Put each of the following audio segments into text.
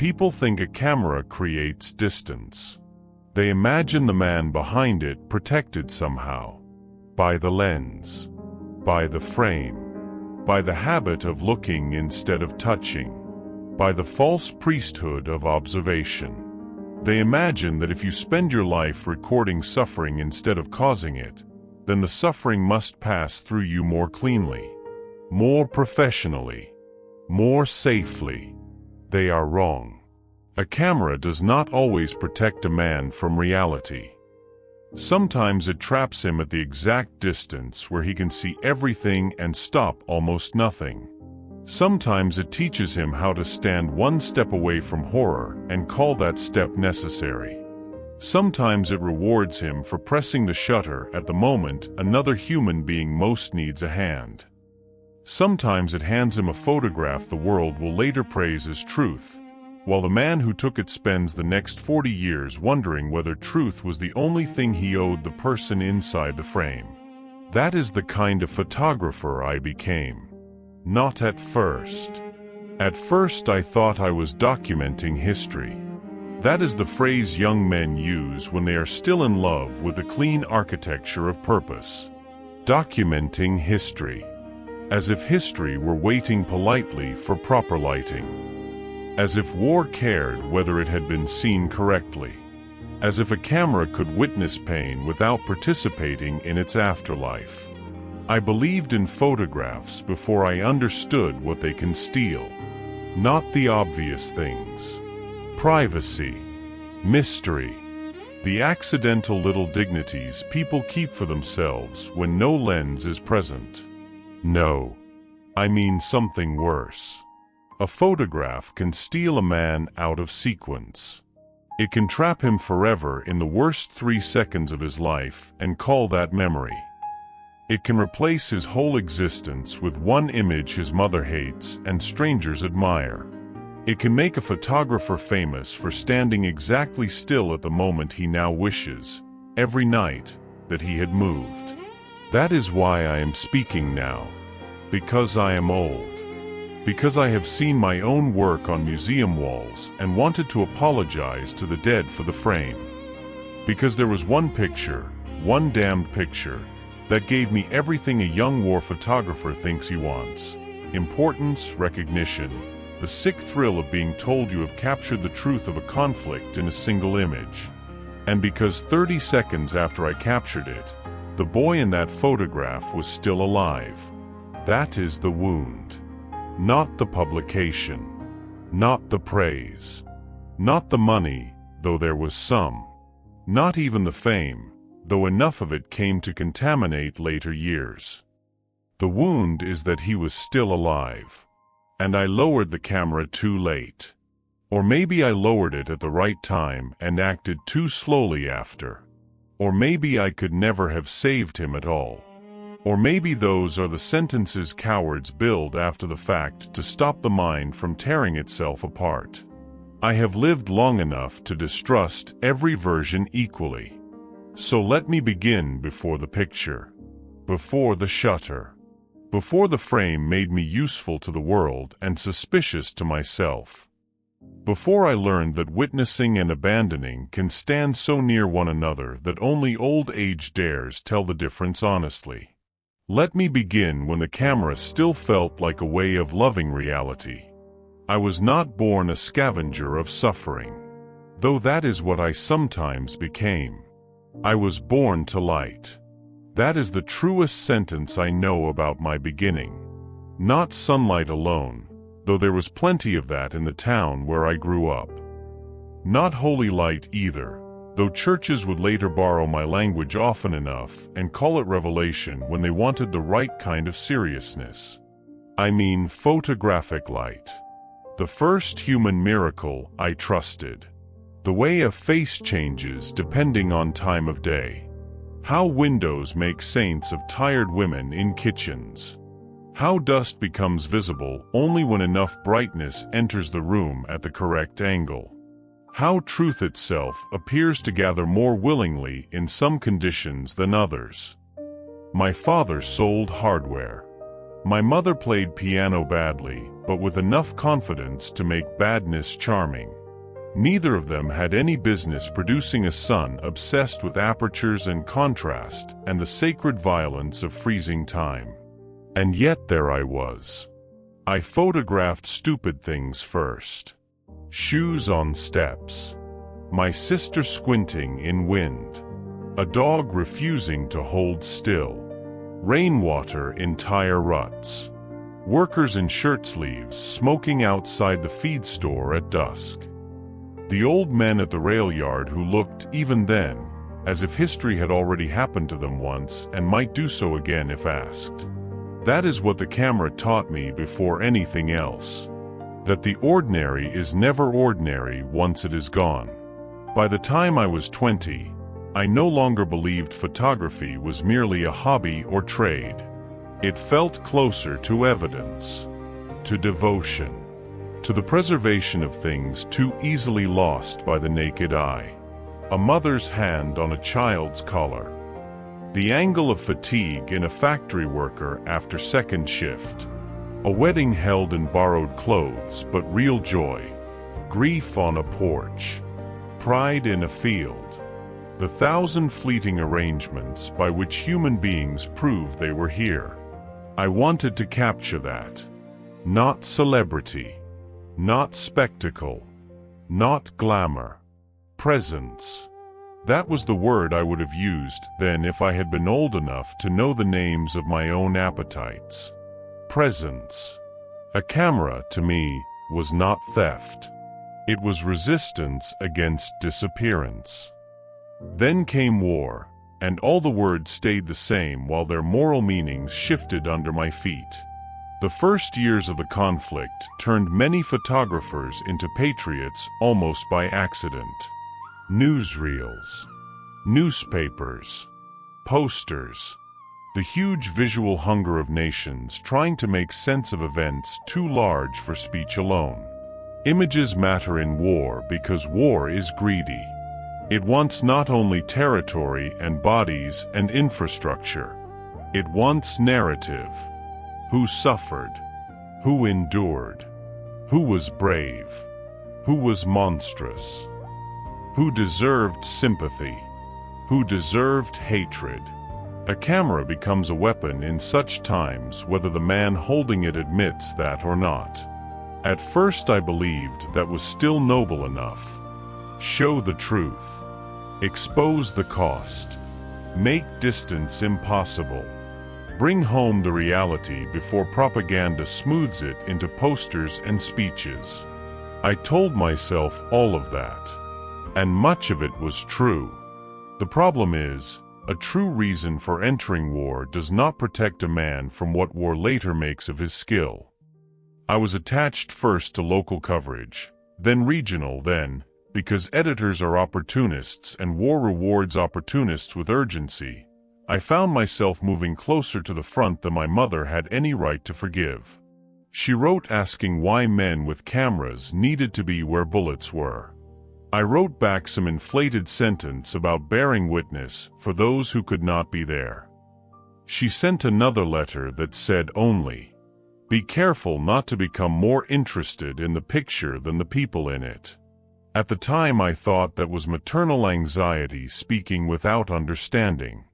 People think a camera creates distance. They imagine the man behind it protected somehow. By the lens. By the frame. By the habit of looking instead of touching. By the false priesthood of observation. They imagine that if you spend your life recording suffering instead of causing it, then the suffering must pass through you more cleanly, more professionally, more safely. They are wrong. A camera does not always protect a man from reality. Sometimes it traps him at the exact distance where he can see everything and stop almost nothing. Sometimes it teaches him how to stand one step away from horror and call that step necessary. Sometimes it rewards him for pressing the shutter at the moment another human being most needs a hand. Sometimes it hands him a photograph the world will later praise as truth, while the man who took it spends the next 40 years wondering whether truth was the only thing he owed the person inside the frame. That is the kind of photographer I became. Not at first. At first I thought I was documenting history. That is the phrase young men use when they are still in love with the clean architecture of purpose. Documenting history. As if history were waiting politely for proper lighting. As if war cared whether it had been seen correctly. As if a camera could witness pain without participating in its afterlife. I believed in photographs before I understood what they can steal. Not the obvious things. Privacy. Mystery. The accidental little dignities people keep for themselves when no lens is present. No. I mean something worse. A photograph can steal a man out of sequence. It can trap him forever in the worst 3 seconds of his life and call that memory. It can replace his whole existence with one image his mother hates and strangers admire. It can make a photographer famous for standing exactly still at the moment he now wishes, every night, that he had moved. That is why I am speaking now. Because I am old. Because I have seen my own work on museum walls and wanted to apologize to the dead for the frame. Because there was one picture, one damned picture, that gave me everything a young war photographer thinks he wants. Importance, recognition, the sick thrill of being told you have captured the truth of a conflict in a single image. And because 30 seconds after I captured it, the boy in that photograph was still alive. That is the wound. Not the publication. Not the praise. Not the money, though there was some. Not even the fame, though enough of it came to contaminate later years. The wound is that he was still alive. And I lowered the camera too late. Or maybe I lowered it at the right time and acted too slowly after. Or maybe I could never have saved him at all. Or maybe those are the sentences cowards build after the fact to stop the mind from tearing itself apart. I have lived long enough to distrust every version equally. So let me begin before the picture. Before the shutter. Before the frame made me useful to the world and suspicious to myself. Before I learned that witnessing and abandoning can stand so near one another that only old age dares tell the difference honestly. Let me begin when the camera still felt like a way of loving reality. I was not born a scavenger of suffering. Though that is what I sometimes became. I was born to light. That is the truest sentence I know about my beginning. Not sunlight alone, though there was plenty of that in the town where I grew up. Not holy light either, though churches would later borrow my language often enough and call it revelation when they wanted the right kind of seriousness. I mean photographic light. The first human miracle I trusted. The way a face changes depending on time of day. How windows make saints of tired women in kitchens. How dust becomes visible only when enough brightness enters the room at the correct angle. How truth itself appears to gather more willingly in some conditions than others. My father sold hardware. My mother played piano badly, but with enough confidence to make badness charming. Neither of them had any business producing a son obsessed with apertures and contrast and the sacred violence of freezing time. And yet there I was. I photographed stupid things first. Shoes on steps. My sister squinting in wind. A dog refusing to hold still. Rainwater in tire ruts. Workers in shirt sleeves smoking outside the feed store at dusk. The old men at the rail yard who looked, even then, as if history had already happened to them once and might do so again if asked. That is what the camera taught me before anything else. That the ordinary is never ordinary once it is gone. By the time I was 20, I no longer believed photography was merely a hobby or trade. It felt closer to evidence, to devotion, to the preservation of things too easily lost by the naked eye. A mother's hand on a child's collar. The angle of fatigue in a factory worker after second shift. A wedding held in borrowed clothes but real joy. Grief on a porch. Pride in a field. The thousand fleeting arrangements by which human beings prove they were here. I wanted to capture that. Not celebrity. Not spectacle. Not glamour. Presence. That was the word I would have used then if I had been old enough to know the names of my own appetites. Presence. A camera, to me, was not theft. It was resistance against disappearance. Then came war, and all the words stayed the same while their moral meanings shifted under my feet. The first years of the conflict turned many photographers into patriots almost by accident. Newsreels, newspapers, posters, the huge visual hunger of nations trying to make sense of events too large for speech alone. Images matter in war because war is greedy. It wants not only territory and bodies and infrastructure. It wants narrative. Who suffered? Who endured? Who was brave? Who was monstrous? Who deserved sympathy? Who deserved hatred? A camera becomes a weapon in such times whether the man holding it admits that or not. At first I believed that was still noble enough. Show the truth. Expose the cost. Make distance impossible. Bring home the reality before propaganda smooths it into posters and speeches. I told myself all of that. And much of it was true. The problem is, a true reason for entering war does not protect a man from what war later makes of his skill. I was attached first to local coverage, then regional, then, because editors are opportunists and war rewards opportunists with urgency, I found myself moving closer to the front than my mother had any right to forgive. She wrote asking why men with cameras needed to be where bullets were. I wrote back some inflated sentence about bearing witness for those who could not be there. She sent another letter that said only, "Be careful not to become more interested in the picture than the people in it." At the time I thought that was maternal anxiety speaking without understanding.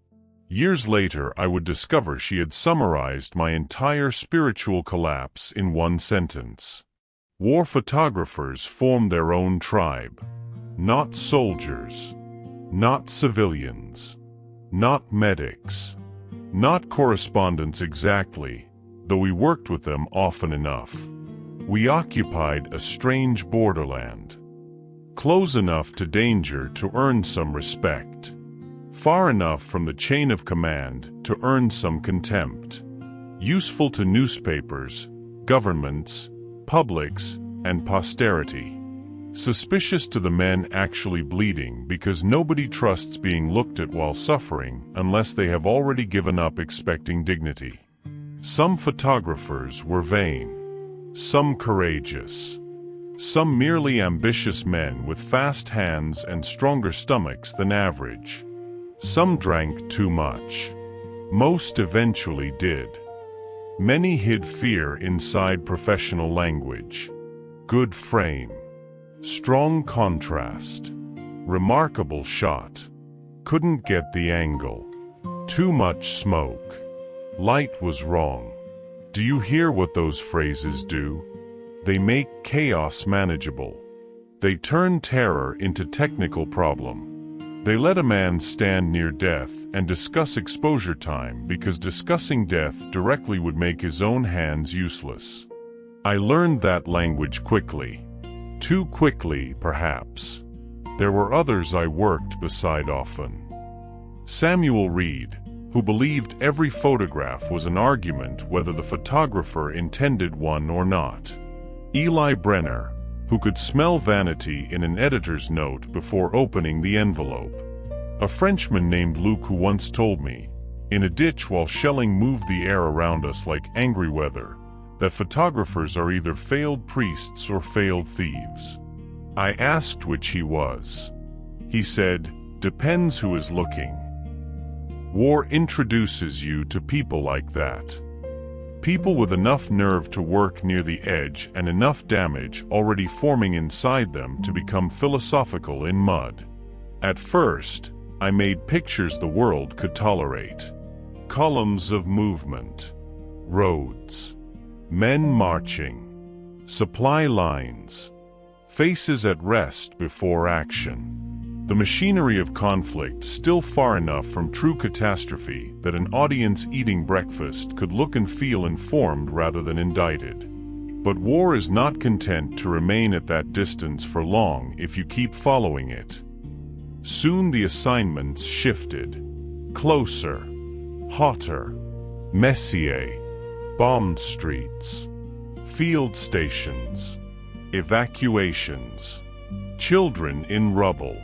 Years later I would discover she had summarized my entire spiritual collapse in one sentence. War photographers form their own tribe. Not soldiers. Not civilians. Not medics. Not correspondents exactly, though we worked with them often enough. We occupied a strange borderland. Close enough to danger to earn some respect. Far enough from the chain of command to earn some contempt. Useful to newspapers, governments, publics, and posterity. Suspicious to the men actually bleeding because nobody trusts being looked at while suffering unless they have already given up expecting dignity. Some photographers were vain. Some courageous. Some merely ambitious men with fast hands and stronger stomachs than average. Some drank too much. Most eventually did. Many hid fear inside professional language. Good frame. Strong contrast. Remarkable shot. Couldn't get the angle. Too much smoke. Light was wrong. Do you hear what those phrases do? They make chaos manageable. They turn terror into technical problem. They let a man stand near death and discuss exposure time because discussing death directly would make his own hands useless. I learned that language quickly. Too quickly, perhaps. There were others I worked beside often. Samuel Reed, who believed every photograph was an argument whether the photographer intended one or not. Eli Brenner, who could smell vanity in an editor's note before opening the envelope. A Frenchman named Luc who once told me, in a ditch while shelling moved the air around us like angry weather, that photographers are either failed priests or failed thieves. I asked which he was. He said, "Depends who is looking." War introduces you to people like that. People with enough nerve to work near the edge and enough damage already forming inside them to become philosophical in mud. At first, I made pictures the world could tolerate. Columns of movement. Roads. Men marching. Supply lines. Faces at rest before action. The machinery of conflict still far enough from true catastrophe that an audience eating breakfast could look and feel informed rather than indicted. But war is not content to remain at that distance for long if you keep following it. Soon the assignments shifted. Closer. Hotter. Messier. Bombed streets. Field stations. Evacuations. Children in rubble.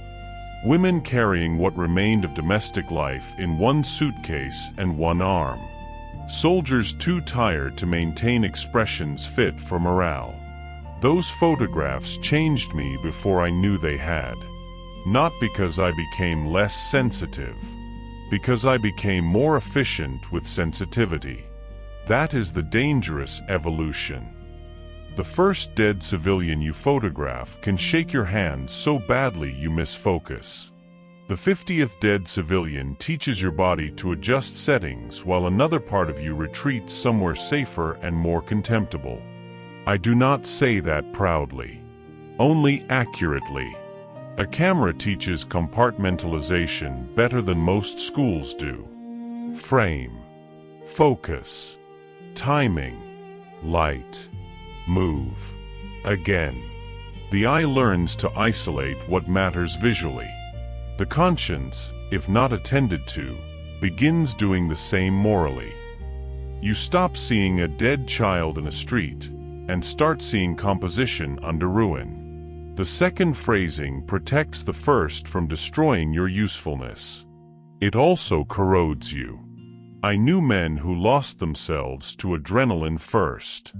Women carrying what remained of domestic life in one suitcase and one arm. Soldiers too tired to maintain expressions fit for morale. Those photographs changed me before I knew they had. Not because I became less sensitive. Because I became more efficient with sensitivity. That is the dangerous evolution. The first dead civilian you photograph can shake your hands so badly you miss focus. The 50th dead civilian teaches your body to adjust settings while another part of you retreats somewhere safer and more contemptible. I do not say that proudly. Only accurately. A camera teaches compartmentalization better than most schools do. Frame. Focus. Timing. Light. Move. Again. The eye learns to isolate what matters visually. The conscience, if not attended to, begins doing the same morally. You stop seeing a dead child in a street and start seeing composition under ruin. The second phrasing protects the first from destroying your usefulness. It also corrodes you. I knew men who lost themselves to adrenaline first.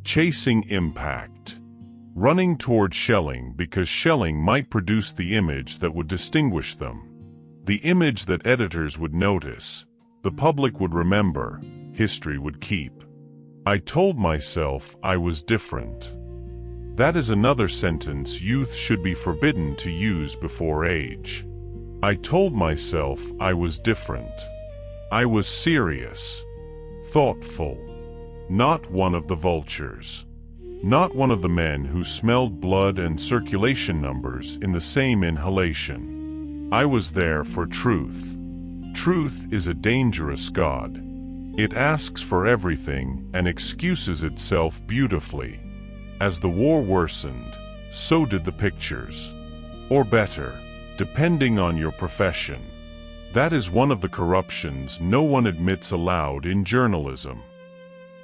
Chasing impact. Running toward shelling because shelling might produce the image that would distinguish them. The image that editors would notice, the public would remember, history would keep. I told myself I was different. That is another sentence youth should be forbidden to use before age. I told myself I was different. I was serious. Thoughtful. Not one of the vultures. Not one of the men who smelled blood and circulation numbers in the same inhalation. I was there for truth. Truth is a dangerous god. It asks for everything and excuses itself beautifully. As the war worsened, so did the pictures. Or better, depending on your profession. That is one of the corruptions no one admits aloud in journalism.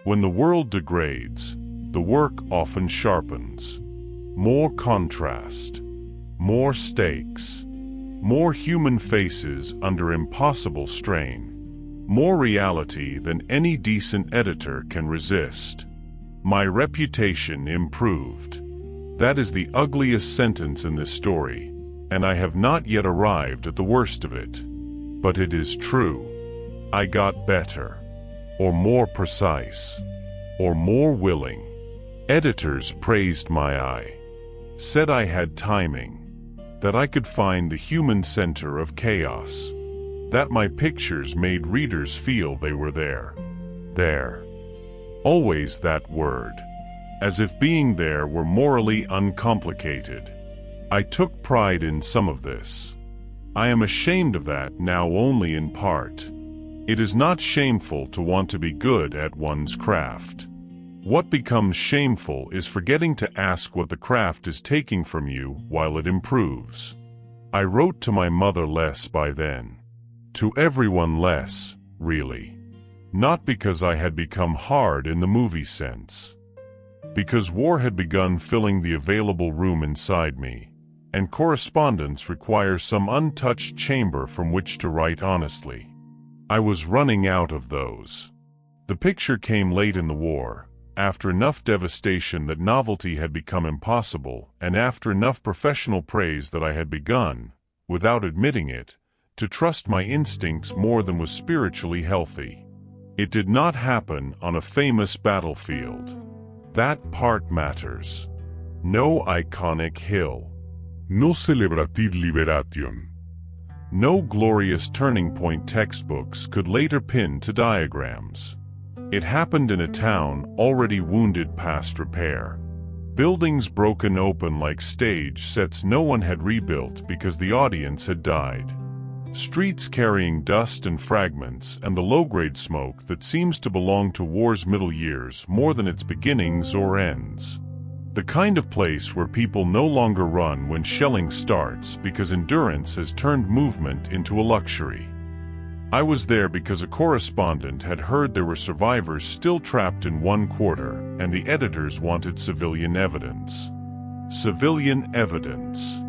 When the world degrades, the work often sharpens. More contrast. More stakes. More human faces under impossible strain. More reality than any decent editor can resist. My reputation improved. That is the ugliest sentence in this story, and I have not yet arrived at the worst of it. But it is true. I got better. or more precise, or more willing. Editors praised my eye, said I had timing, that I could find the human center of chaos, that my pictures made readers feel they were there. There. Always that word, as if being there were morally uncomplicated. I took pride in some of this. I am ashamed of that now only in part. It is not shameful to want to be good at one's craft. What becomes shameful is forgetting to ask what the craft is taking from you while it improves. I wrote to my mother less by then. To everyone less, really. Not because I had become hard in the movie sense. Because war had begun filling the available room inside me, and correspondence requires some untouched chamber from which to write honestly. I was running out of those. The picture came late in the war, after enough devastation that novelty had become impossible, and after enough professional praise that I had begun, without admitting it, to trust my instincts more than was spiritually healthy. It did not happen on a famous battlefield. That part matters. No iconic hill. No celebrated liberation. No glorious turning point textbooks could later pin to diagrams. It happened in a town already wounded past repair. Buildings broken open like stage sets no one had rebuilt because the audience had died. Streets carrying dust and fragments and the low-grade smoke that seems to belong to war's middle years more than its beginnings or ends. The kind of place where people no longer run when shelling starts because endurance has turned movement into a luxury. I was there because a correspondent had heard there were survivors still trapped in one quarter, and the editors wanted civilian evidence. Civilian evidence.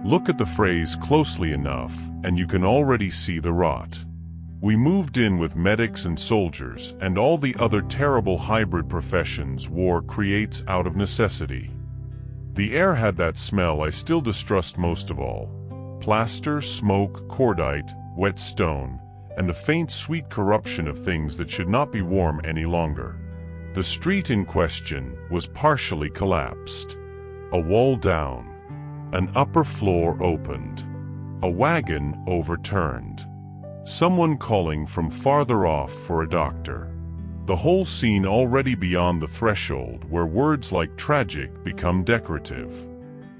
Look at the phrase closely enough, and you can already see the rot. We moved in with medics and soldiers and all the other terrible hybrid professions war creates out of necessity. The air had that smell I still distrust most of all. Plaster, smoke, cordite, wet stone, and the faint sweet corruption of things that should not be warm any longer. The street in question was partially collapsed. A wall down. An upper floor opened. A wagon overturned. Someone calling from farther off for a doctor. The whole scene already beyond the threshold where words like tragic become decorative.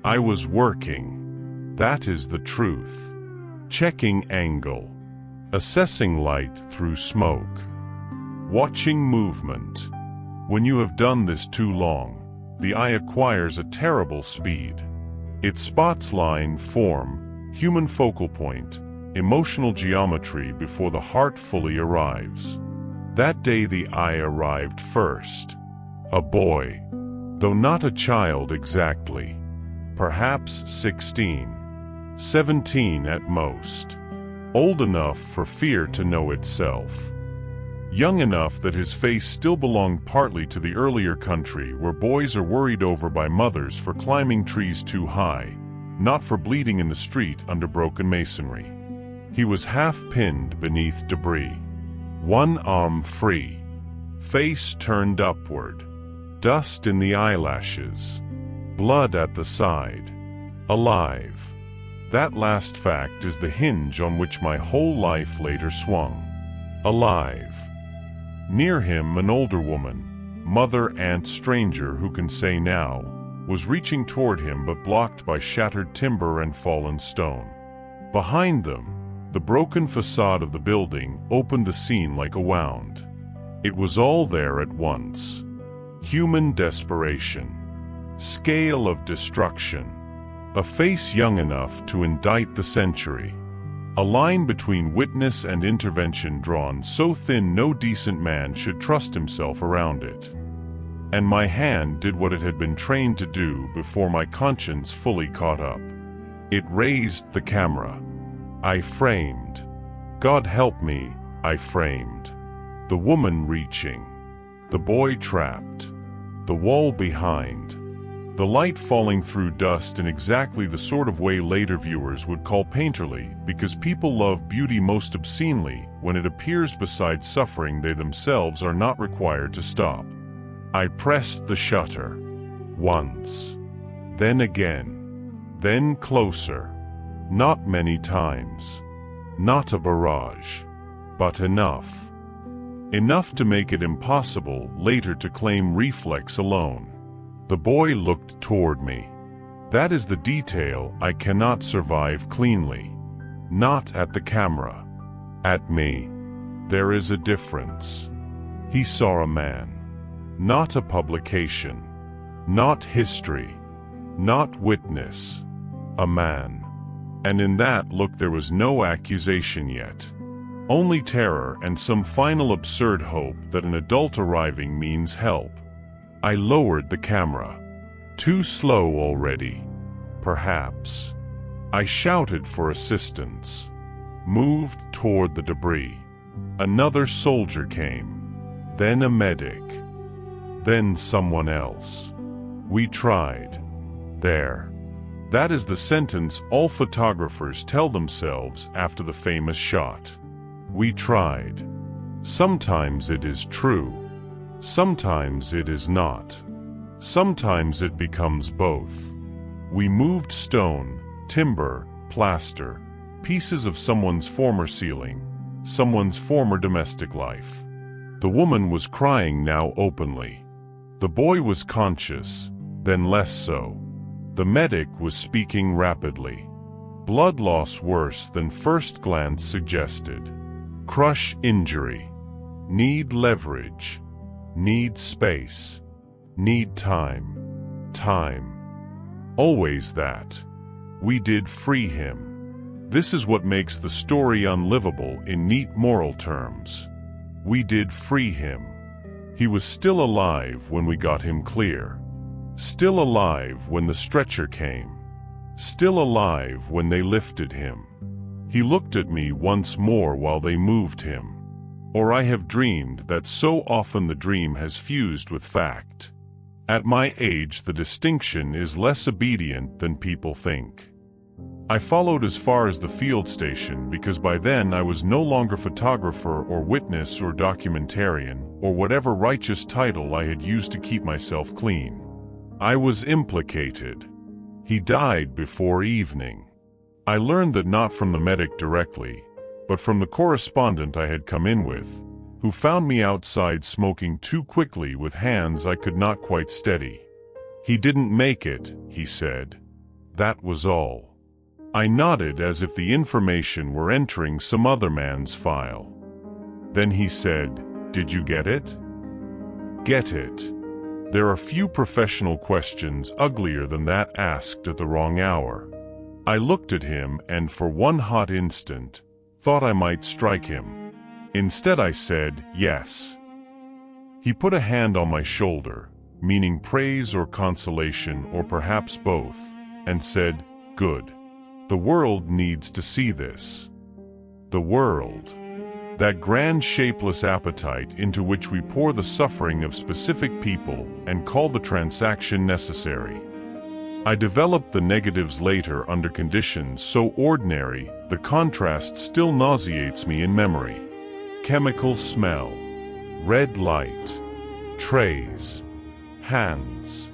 I was working. That is the truth. Checking angle. Assessing light through smoke. Watching movement. When you have done this too long, the eye acquires a terrible speed. It spots line, form, human focal point, emotional geometry before the heart fully arrives. That day the eye arrived first. A boy. Though not a child exactly. Perhaps 16. 17 at most. Old enough for fear to know itself. Young enough that his face still belonged partly to the earlier country where boys are worried over by mothers for climbing trees too high, not for bleeding in the street under broken masonry. He was half-pinned beneath debris. One arm free. Face turned upward. Dust in the eyelashes. Blood at the side. Alive. That last fact is the hinge on which my whole life later swung. Alive. Near him an older woman, mother, aunt, stranger who can say now, was reaching toward him but blocked by shattered timber and fallen stone. Behind them, the broken facade of the building opened the scene like a wound. It was all there at once. Human desperation. Scale of destruction. A face young enough to indict the century. A line between witness and intervention drawn so thin no decent man should trust himself around it. And my hand did what it had been trained to do before my conscience fully caught up. It raised the camera. I framed. God help me, I framed. The woman reaching. The boy trapped. The wall behind. The light falling through dust in exactly the sort of way later viewers would call painterly, because people love beauty most obscenely when it appears beside suffering they themselves are not required to stop. I pressed the shutter. Once. Then again. Then closer. Not many times. Not a barrage. But enough. Enough to make it impossible later to claim reflex alone. The boy looked toward me. That is the detail I cannot survive cleanly. Not at the camera. At me. There is a difference. He saw a man. Not a publication. Not history. Not witness. A man. And in that look there was no accusation yet. Only terror and some final absurd hope that an adult arriving means help. I lowered the camera. Too slow already. Perhaps. I shouted for assistance. Moved toward the debris. Another soldier came. Then a medic. Then someone else. We tried. There. That is the sentence all photographers tell themselves after the famous shot. We tried. Sometimes it is true. Sometimes it is not. Sometimes it becomes both. We moved stone, timber, plaster, pieces of someone's former ceiling, someone's former domestic life. The woman was crying now openly. The boy was conscious, then less so. The medic was speaking rapidly. Blood loss worse than first glance suggested. Crush injury. Need leverage. Need space. Need time. Time. Always that. We did free him. This is what makes the story unlivable in neat moral terms. We did free him. He was still alive when we got him clear. Still alive when the stretcher came. Still alive when they lifted him. He looked at me once more while they moved him. Or I have dreamed that so often the dream has fused with fact. At my age the distinction is less obedient than people think. I followed as far as the field station because by then I was no longer photographer or witness or documentarian or whatever righteous title I had used to keep myself clean. I was implicated. He died before evening. I learned that not from the medic directly, but from the correspondent I had come in with, who found me outside smoking too quickly with hands I could not quite steady. He didn't make it, he said. That was all. I nodded as if the information were entering some other man's file. Then he said, "Did you get it?" Get it. There are few professional questions uglier than that asked at the wrong hour. I looked at him and for one hot instant, thought I might strike him. Instead I said, "Yes." He put a hand on my shoulder, meaning praise or consolation or perhaps both, and said, "Good. The world needs to see this." The world. That grand shapeless appetite into which we pour the suffering of specific people and call the transaction necessary. I developed the negatives later under conditions so ordinary, the contrast still nauseates me in memory. Chemical smell. Red light. Trays. Hands.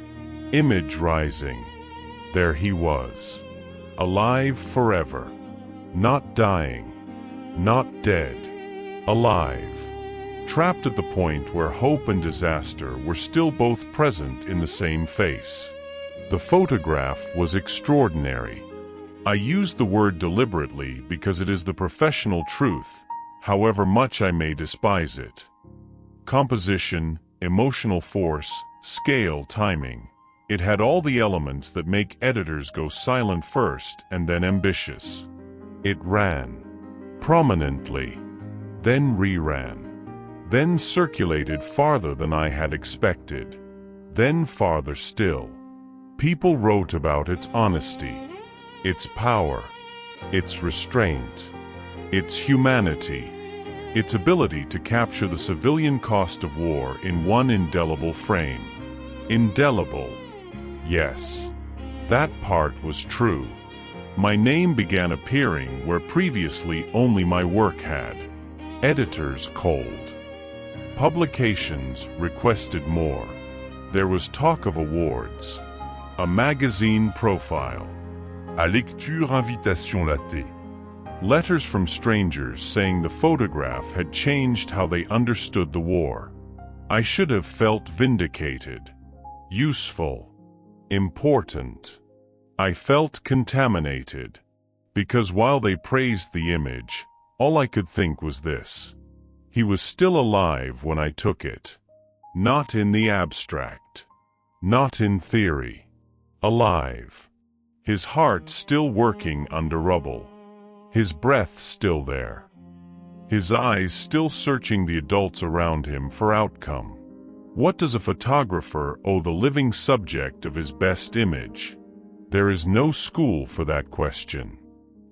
Image rising. There he was. Alive forever. Not dying. Not dead. Alive. Trapped at the point where hope and disaster were still both present in the same face. The photograph was extraordinary. I use the word deliberately because it is the professional truth, however much I may despise it. Composition, emotional force, scale, timing. It had all the elements that make editors go silent first and then ambitious. It ran. Prominently. Then reran. Then circulated farther than I had expected. Then farther still. People wrote about its honesty, its power, its restraint, its humanity, its ability to capture the civilian cost of war in one indelible frame. Indelible. Yes, that part was true. My name began appearing where previously only my work had. Editors called. Publications requested more. There was talk of awards. A magazine profile. À lecture invitation latée. Letters from strangers saying the photograph had changed how they understood the war. I should have felt vindicated. Useful. Important. I felt contaminated. Because while they praised the image, all I could think was this. He was still alive when I took it. Not in the abstract. Not in theory. Alive. His heart still working under rubble. His breath still there. His eyes still searching the adults around him for outcome. What does a photographer owe the living subject of his best image? There is no school for that question.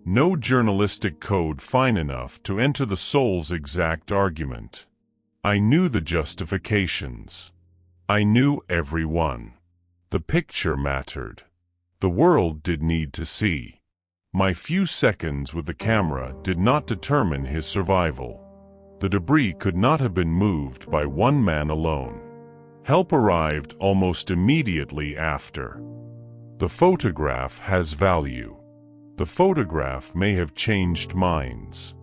No journalistic code fine enough to enter the soul's exact argument. I knew the justifications. I knew every one. The picture mattered. The world did need to see. My few seconds with the camera did not determine his survival. The debris could not have been moved by one man alone. Help arrived almost immediately after. The photograph has value. The photograph may have changed minds.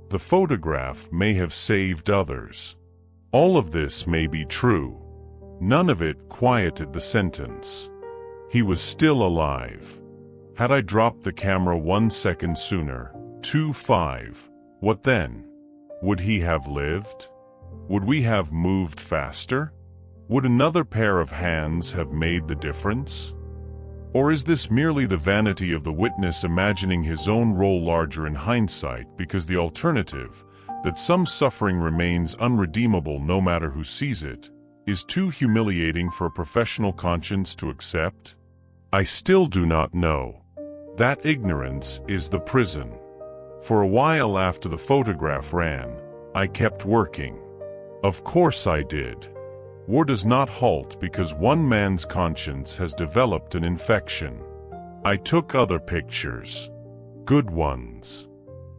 The photograph may have saved others. All of this may be true. None of it quieted the sentence. He was still alive. Had I dropped the camera 1 second sooner, 2-5, what then? Would he have lived? Would we have moved faster? Would another pair of hands have made the difference? Or is this merely the vanity of the witness imagining his own role larger in hindsight because the alternative, that some suffering remains unredeemable no matter who sees it, is too humiliating for a professional conscience to accept? I still do not know. That ignorance is the prison. For a while after the photograph ran, I kept working. Of course I did. War does not halt because one man's conscience has developed an infection. I took other pictures. Good ones.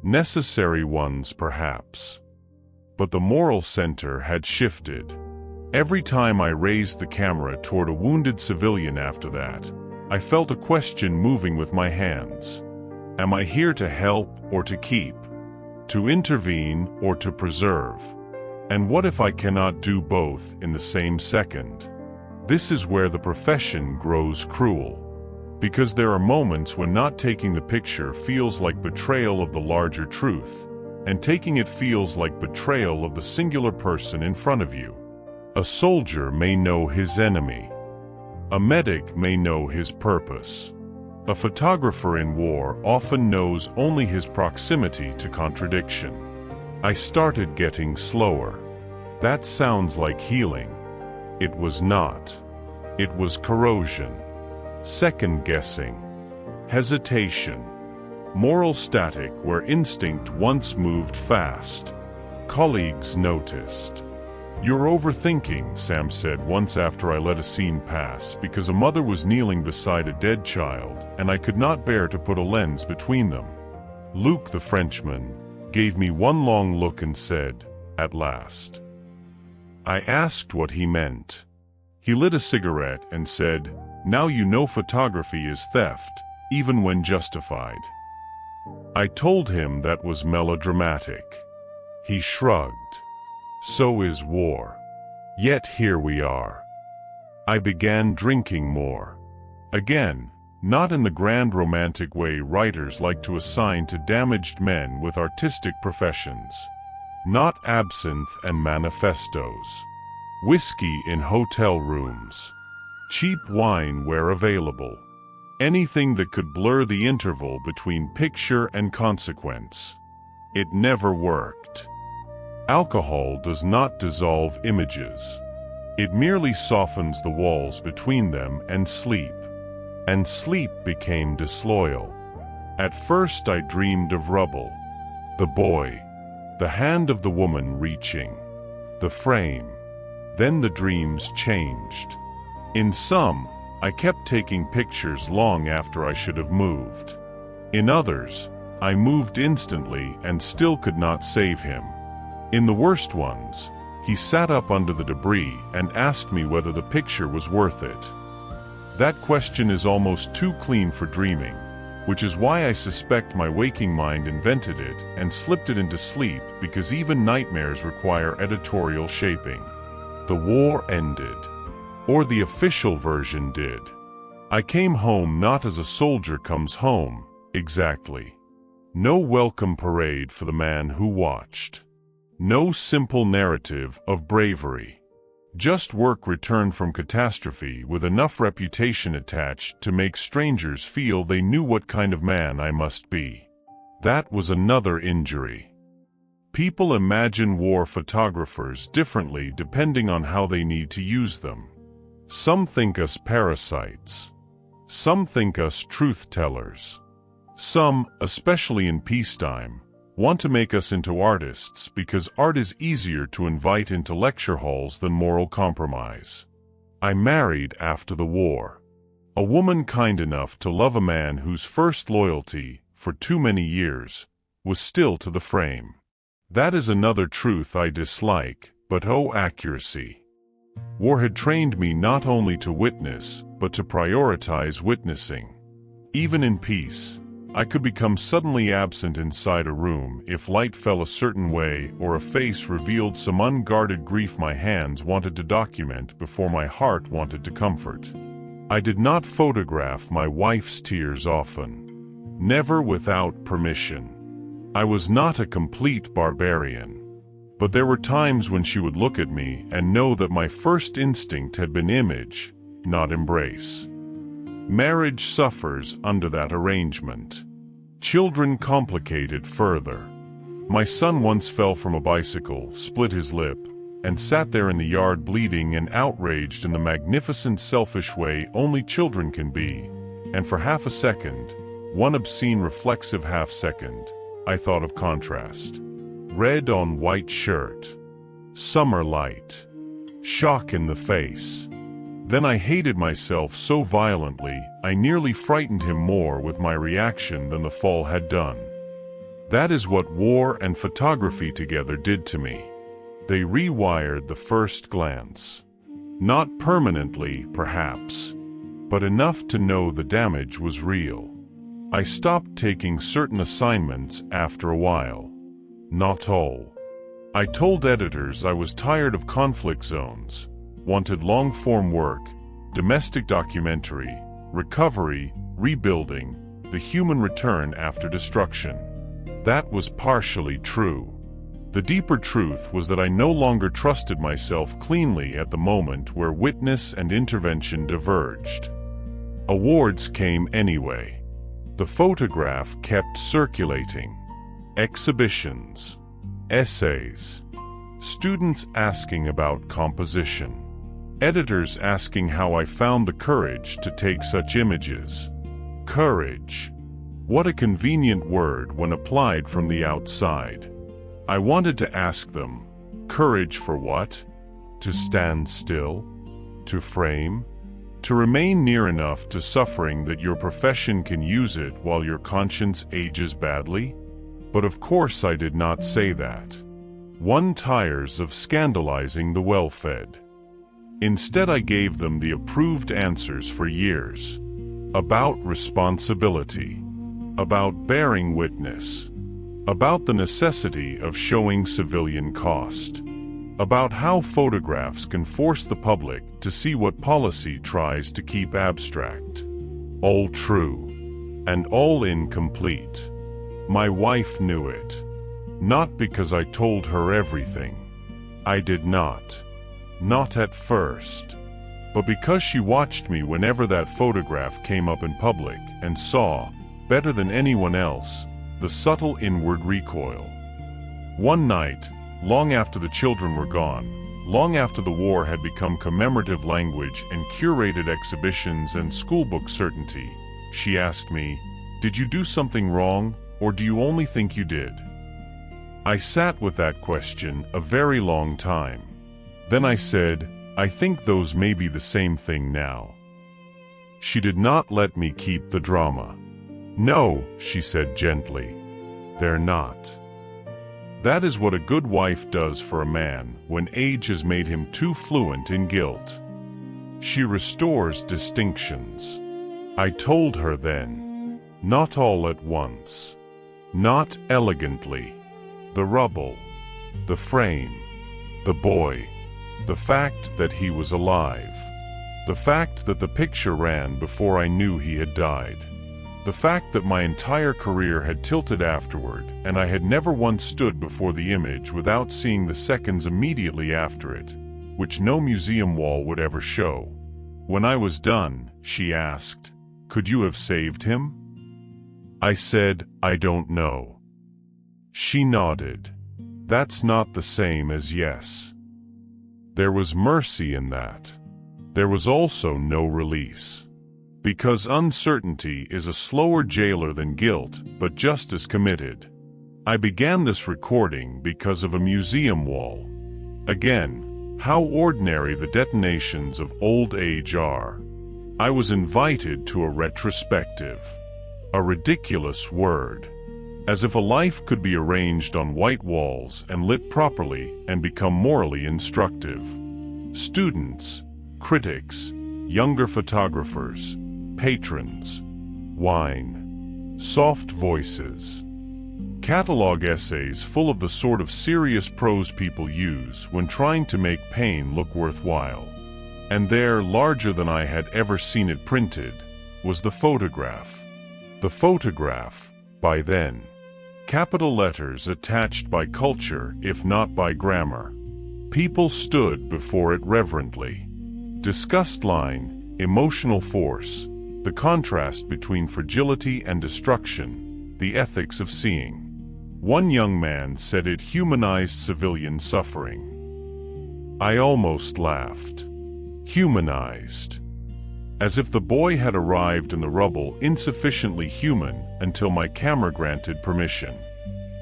Necessary ones, perhaps. But the moral center had shifted. Every time I raised the camera toward a wounded civilian after that, I felt a question moving with my hands. Am I here to help or to keep? To intervene or to preserve? And what if I cannot do both in the same second? This is where the profession grows cruel. Because there are moments when not taking the picture feels like betrayal of the larger truth, and taking it feels like betrayal of the singular person in front of you. A soldier may know his enemy. A medic may know his purpose. A photographer in war often knows only his proximity to contradiction. I started getting slower. That sounds like healing. It was not. It was corrosion. Second-guessing. Hesitation. Moral static where instinct once moved fast. Colleagues noticed. "You're overthinking," Sam said once after I let a scene pass because a mother was kneeling beside a dead child and I could not bear to put a lens between them. Luke, the Frenchman, gave me one long look and said, "At last." I asked what he meant. He lit a cigarette and said, "Now you know photography is theft, even when justified." I told him that was melodramatic. He shrugged. So is war. Yet here we are. I began drinking more. Again, not in the grand romantic way writers like to assign to damaged men with artistic professions. Not absinthe and manifestos. Whiskey in hotel rooms. Cheap wine where available. Anything that could blur the interval between picture and consequence. It never worked. Alcohol does not dissolve images. It merely softens the walls between them and sleep. And sleep became disloyal. At first I dreamed of rubble. The boy. The hand of the woman reaching. The frame. Then the dreams changed. In some, I kept taking pictures long after I should have moved. In others, I moved instantly and still could not save him. In the worst ones, he sat up under the debris and asked me whether the picture was worth it. That question is almost too clean for dreaming, which is why I suspect my waking mind invented it and slipped it into sleep, because even nightmares require editorial shaping. The war ended. Or the official version did. I came home not as a soldier comes home, exactly. No welcome parade for the man who watched. No simple narrative of bravery. Just work returned from catastrophe with enough reputation attached to make strangers feel they knew what kind of man I must be. That was another injury. People imagine war photographers differently depending on how they need to use them. Some think us parasites. Some think us truth-tellers. Some, especially in peacetime, want to make us into artists because art is easier to invite into lecture halls than moral compromise. I married after the war. A woman kind enough to love a man whose first loyalty, for too many years, was still to the frame. That is another truth I dislike, but oh accuracy. War had trained me not only to witness, but to prioritize witnessing. Even in peace, I could become suddenly absent inside a room if light fell a certain way or a face revealed some unguarded grief my hands wanted to document before my heart wanted to comfort. I did not photograph my wife's tears often. Never without permission. I was not a complete barbarian. But there were times when she would look at me and know that my first instinct had been image, not embrace. Marriage suffers under that arrangement. Children complicate it further. My son once fell from a bicycle, split his lip, and sat there in the yard bleeding and outraged in the magnificent selfish way only children can be, and for half a second, one obscene reflexive half-second, I thought of contrast. Red on white shirt. Summer light. Shock in the face. Then I hated myself so violently, I nearly frightened him more with my reaction than the fall had done. That is what war and photography together did to me. They rewired the first glance. Not permanently, perhaps, but enough to know the damage was real. I stopped taking certain assignments after a while. Not all. I told editors I was tired of conflict zones, wanted long-form work, domestic documentary, recovery, rebuilding, the human return after destruction. That was partially true. The deeper truth was that I no longer trusted myself cleanly at the moment where witness and intervention diverged. Awards came anyway. The photograph kept circulating. Exhibitions. Essays. Students asking about composition. Editors asking how I found the courage to take such images. Courage. What a convenient word when applied from the outside. I wanted to ask them, courage for what? To stand still? To frame? To remain near enough to suffering that your profession can use it while your conscience ages badly? But of course I did not say that. One tires of scandalizing the well-fed. Instead I gave them the approved answers for years. About responsibility. About bearing witness. About the necessity of showing civilian cost. About how photographs can force the public to see what policy tries to keep abstract. All true. And all incomplete. My wife knew it. Not because I told her everything. I did not. Not at first. But because she watched me whenever that photograph came up in public and saw, better than anyone else, the subtle inward recoil. One night, long after the children were gone, long after the war had become commemorative language and curated exhibitions and schoolbook certainty, she asked me, "Did you do something wrong, or do you only think you did?" I sat with that question a very long time. Then I said, "I think those may be the same thing now." She did not let me keep the drama. "No," she said gently, "they're not." That is what a good wife does for a man when age has made him too fluent in guilt. She restores distinctions. I told her then, not all at once, not elegantly. The rubble, the frame, the boy, the fact that he was alive, the fact that the picture ran before I knew he had died, the fact that my entire career had tilted afterward and I had never once stood before the image without seeing the seconds immediately after it, which no museum wall would ever show. When I was done, she asked, "Could you have saved him?" I said, "I don't know." She nodded. That's not the same as yes. There was mercy in that. There was also no release. Because uncertainty is a slower jailer than guilt, but just as committed. I began this recording because of a museum wall. Again, how ordinary the detonations of old age are. I was invited to a retrospective. A ridiculous word. As if a life could be arranged on white walls and lit properly and become morally instructive. Students, critics, younger photographers, patrons, wine, soft voices. Catalog essays full of the sort of serious prose people use when trying to make pain look worthwhile. And there, larger than I had ever seen it printed, was the photograph. The photograph, by then. Capital letters attached by culture, if not by grammar. People stood before it reverently. Disgust line, emotional force, the contrast between fragility and destruction, the ethics of seeing. One young man said it humanized civilian suffering. I almost laughed. Humanized. As if the boy had arrived in the rubble insufficiently human until my camera granted permission.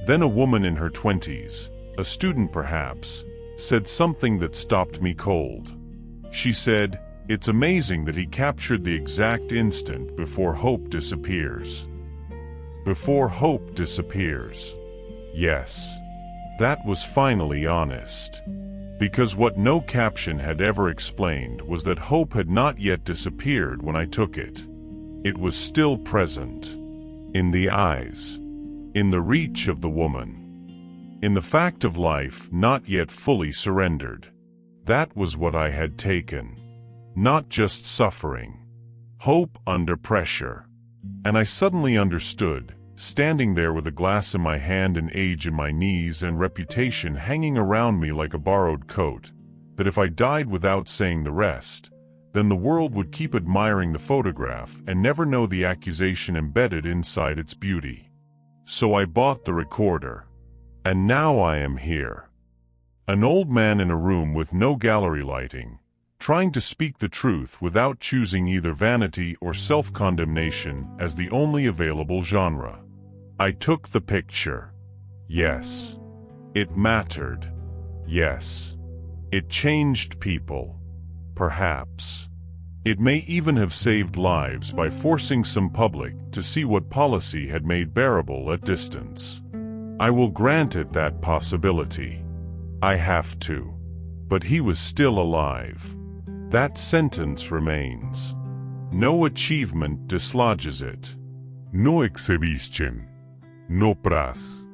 Then a woman in her 20s, a student perhaps, said something that stopped me cold. She said, "It's amazing that he captured the exact instant before hope disappears." Before hope disappears. Yes. That was finally honest. Because what no caption had ever explained was that hope had not yet disappeared when I took it. It was still present. In the eyes. In the reach of the woman. In the fact of life not yet fully surrendered. That was what I had taken. Not just suffering. Hope under pressure. And I suddenly understood, standing there with a glass in my hand and age in my knees and reputation hanging around me like a borrowed coat, that if I died without saying the rest, then the world would keep admiring the photograph and never know the accusation embedded inside its beauty. So I bought the recorder. And now I am here. An old man in a room with no gallery lighting, trying to speak the truth without choosing either vanity or self-condemnation as the only available genre. I took the picture. Yes. It mattered. Yes. It changed people. Perhaps. It may even have saved lives by forcing some public to see what policy had made bearable at distance. I will grant it that possibility. I have to. But he was still alive. That sentence remains. No achievement dislodges it. No exhibition. No pras.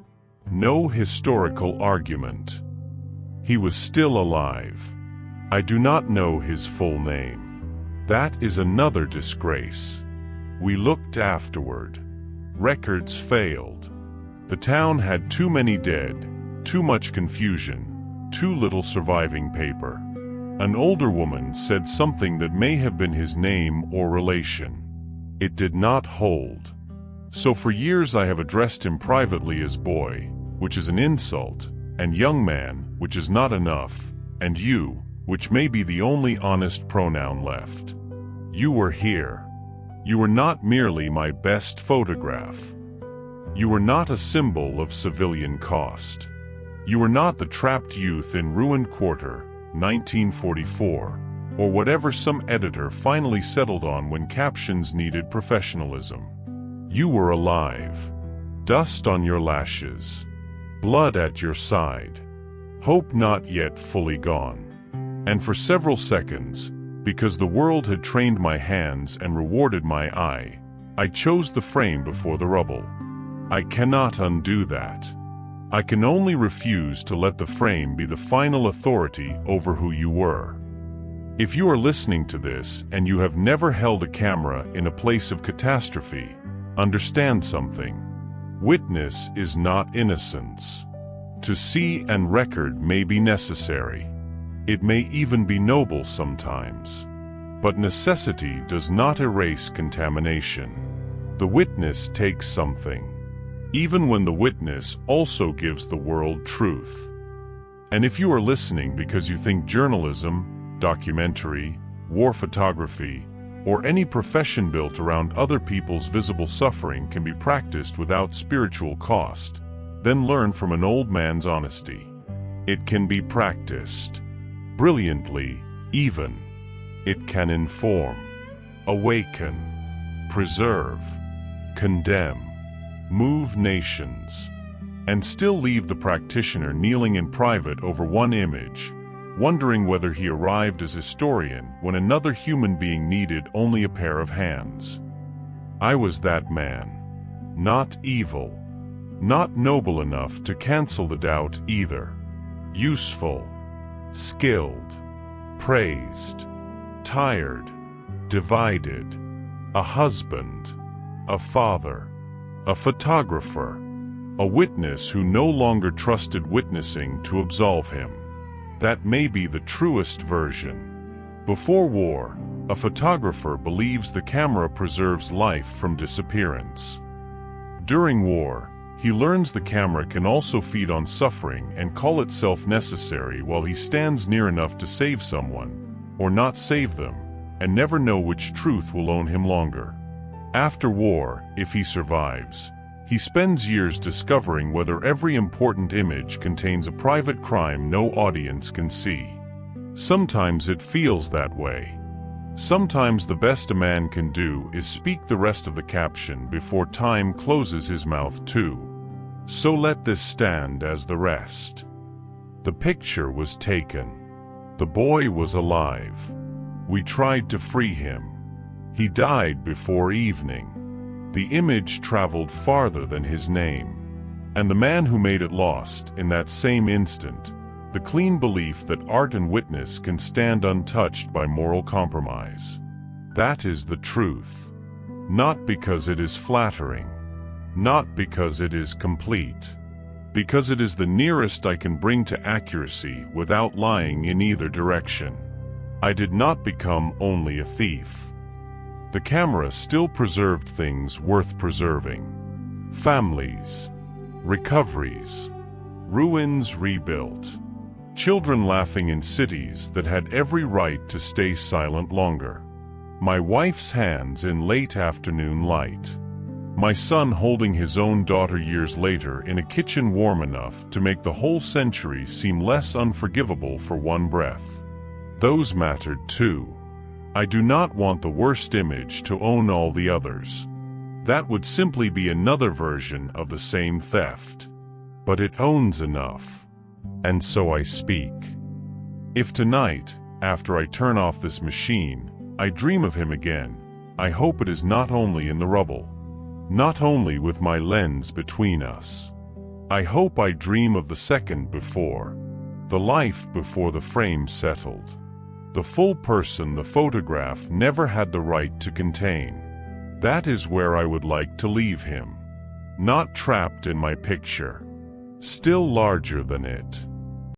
No historical argument. He was still alive. I do not know his full name. That is another disgrace. We looked afterward. Records failed. The town had too many dead, too much confusion, too little surviving paper. An older woman said something that may have been his name or relation. It did not hold. So for years I have addressed him privately as boy, which is an insult, and young man, which is not enough, and you, which may be the only honest pronoun left. You were here. You were not merely my best photograph. You were not a symbol of civilian cost. You were not the trapped youth in Ruined Quarter, 1944, or whatever some editor finally settled on when captions needed professionalism. You were alive. Dust on your lashes. Blood at your side. Hope not yet fully gone. And for several seconds, because the world had trained my hands and rewarded my eye, I chose the frame before the rubble. I cannot undo that. I can only refuse to let the frame be the final authority over who you were. If you are listening to this and you have never held a camera in a place of catastrophe, understand something. Witness is not innocence. To see and record may be necessary. It may even be noble sometimes. But necessity does not erase contamination. The witness takes something, even when the witness also gives the world truth. And if you are listening because you think journalism, documentary, war photography, or any profession built around other people's visible suffering can be practiced without spiritual cost, then learn from an old man's honesty. It can be practiced. Brilliantly, even. It can inform, awaken, preserve, condemn, move nations, and still leave the practitioner kneeling in private over one image, wondering whether he arrived as historian when another human being needed only a pair of hands. I was that man. Not evil. Not noble enough to cancel the doubt either. Useful. Skilled. Praised. Tired. Divided. A husband. A father. A photographer. A witness who no longer trusted witnessing to absolve him. That may be the truest version. Before war, a photographer believes the camera preserves life from disappearance. During war, he learns the camera can also feed on suffering and call itself necessary while he stands near enough to save someone, or not save them, and never know which truth will own him longer. After war, if he survives, he spends years discovering whether every important image contains a private crime no audience can see. Sometimes it feels that way. Sometimes the best a man can do is speak the rest of the caption before time closes his mouth too. So let this stand as the rest. The picture was taken. The boy was alive. We tried to free him. He died before evening. The image traveled farther than his name. And the man who made it lost, in that same instant, the clean belief that art and witness can stand untouched by moral compromise. That is the truth. Not because it is flattering. Not because it is complete. Because it is the nearest I can bring to accuracy without lying in either direction. I did not become only a thief. The camera still preserved things worth preserving. Families. Recoveries. Ruins rebuilt. Children laughing in cities that had every right to stay silent longer. My wife's hands in late afternoon light. My son holding his own daughter years later in a kitchen warm enough to make the whole century seem less unforgivable for one breath. Those mattered too. I do not want the worst image to own all the others. That would simply be another version of the same theft. But it owns enough. And so I speak. If tonight, after I turn off this machine, I dream of him again, I hope it is not only in the rubble. Not only with my lens between us. I hope I dream of the second before. The life before the frame settled. The full person the photograph never had the right to contain. That is where I would like to leave him. Not trapped in my picture. Still larger than it.